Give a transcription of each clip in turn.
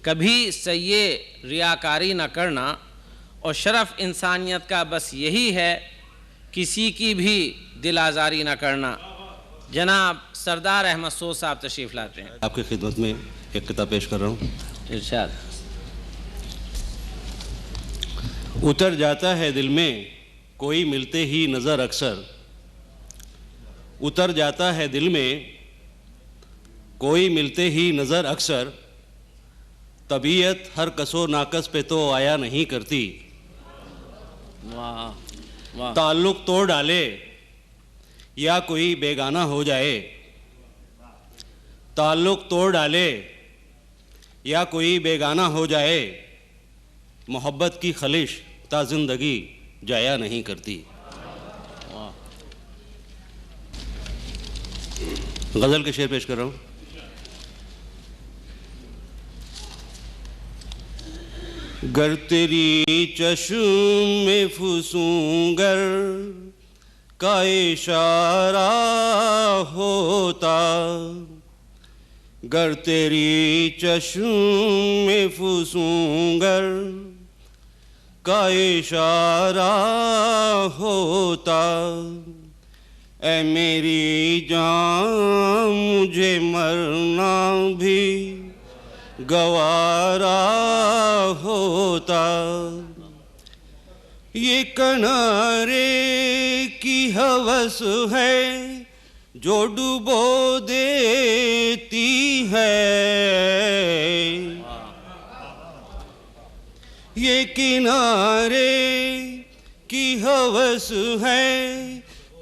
कभी सही रियाकारी न करना और शरफ़ इंसानियत का बस यही है किसी की भी दिल आज़ारी न करना। जनाब सरदार अहमद सोद साहब तशरीफ़ लाते हैं। आपकी खिदमत में एक किताब पेश कर रहा हूँ। इरशाद। उतर जाता है दिल में कोई मिलते ही नज़र अक्सर, उतर जाता है दिल में कोई मिलते ही नज़र अक्सर, तबीयत हर कसो नाकस पे तो आया नहीं करती। वाह वाह। ताल्लुक़ तोड़ डाले या कोई बेगाना हो जाए, ताल्लुक़ तोड़ डाले या कोई बेगाना हो जाए, मोहब्बत की खलिश ता ज़िंदगी जाया नहीं करती। गज़ल के शेर पेश कर रहा हूँ। गर तेरी चश्म में फुसूंगर का इशारा होता, गर तेरी चश्म में फुसूंगर का इशारा होता, ऐ मेरी जान मुझे मरना भी गवारा होता। ये किनारे की हवस है जो डुबो देती है, ये किनारे की हवस है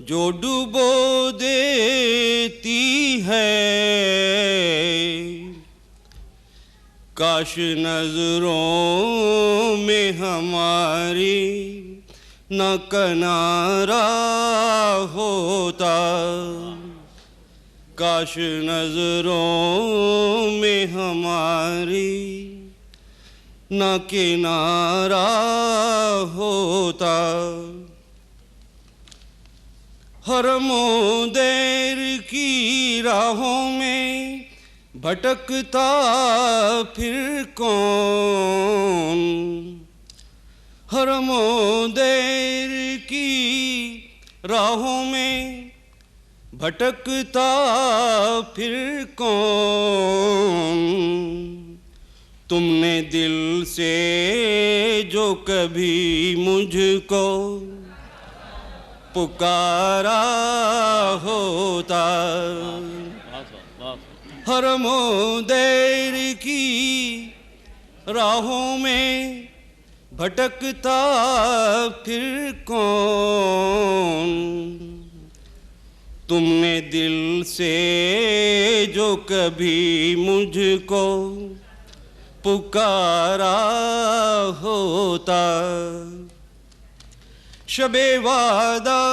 जो डुबो देती है। काश नजरों में हमारी न किनारा होता, काश नजरों में हमारी न किनारा होता। हरमों देर की राहों में भटकता फिर कौन, हरमों देर की राहों में भटकता फिर कौन। तुमने दिल से जो कभी मुझको पुकारा होता, हरमों देर की राहों में भटकता फिर कौन। तुमने दिल से जो कभी मुझको पुकारा होता। शबे वादा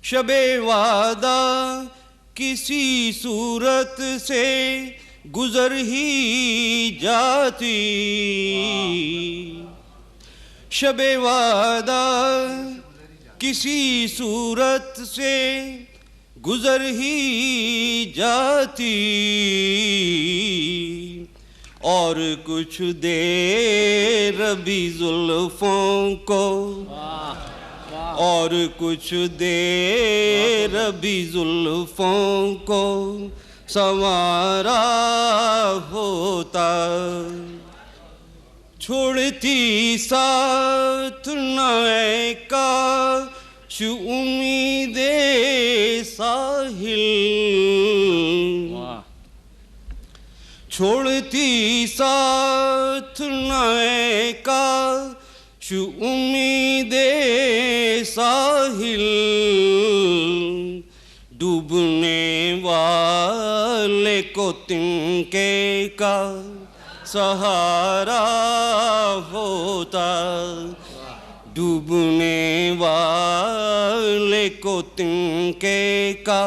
शबे वादा किसी सूरत से गुजर ही जाती, शबे वादा किसी सूरत से गुजर ही जाती। और कुछ देर भी जुल्फों को, और कुछ देर भी जुल्फों को संवारा होता। छोड़ती साथ नए का उम्मीदे साहिल, छोड़ती साथ नए का उम्मीदे साहिल। डूबने वाले को तिनके का सहारा होता, डूबने वाले को तिनके का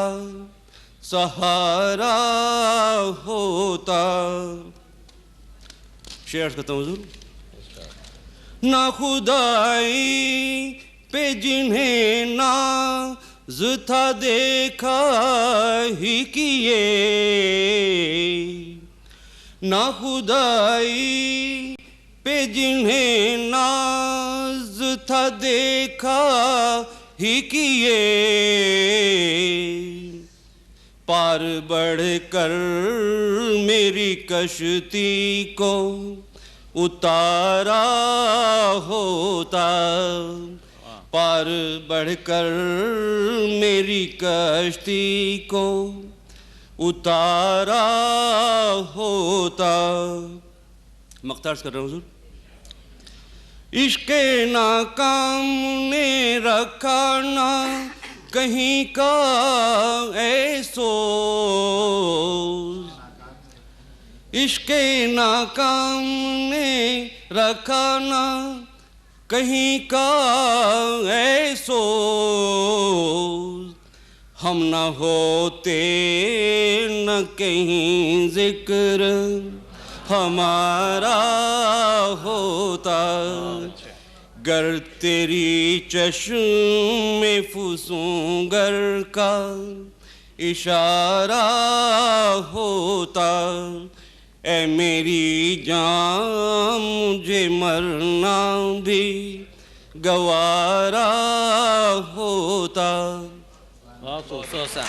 सहारा होता। शेर करता हूँ हुजूर। ना खुदाई पे जिन्हें नाज़ था देखा ही किए, ना खुदाई पे जिन्हें नाज था देखा ही किए, पार बढ़कर मेरी कश्ती को उतारा होता, पार बढ़कर मेरी कश्ती को उतारा होता। मख्तार कर रहा हूँ हुजूर। इश्क़े नाकाम ने रखा ना कहीं का ऐसो, इश्क़े नाकाम ने रखा ना कहीं का ऐसो, हम न होते न कहीं जिक्र हमारा होता, गर तेरी चश्मे फुसूंगर का इशारा होता, ऐ मेरी जान मुझे मरना भी गवारा होता। बहुत खूब सोचा।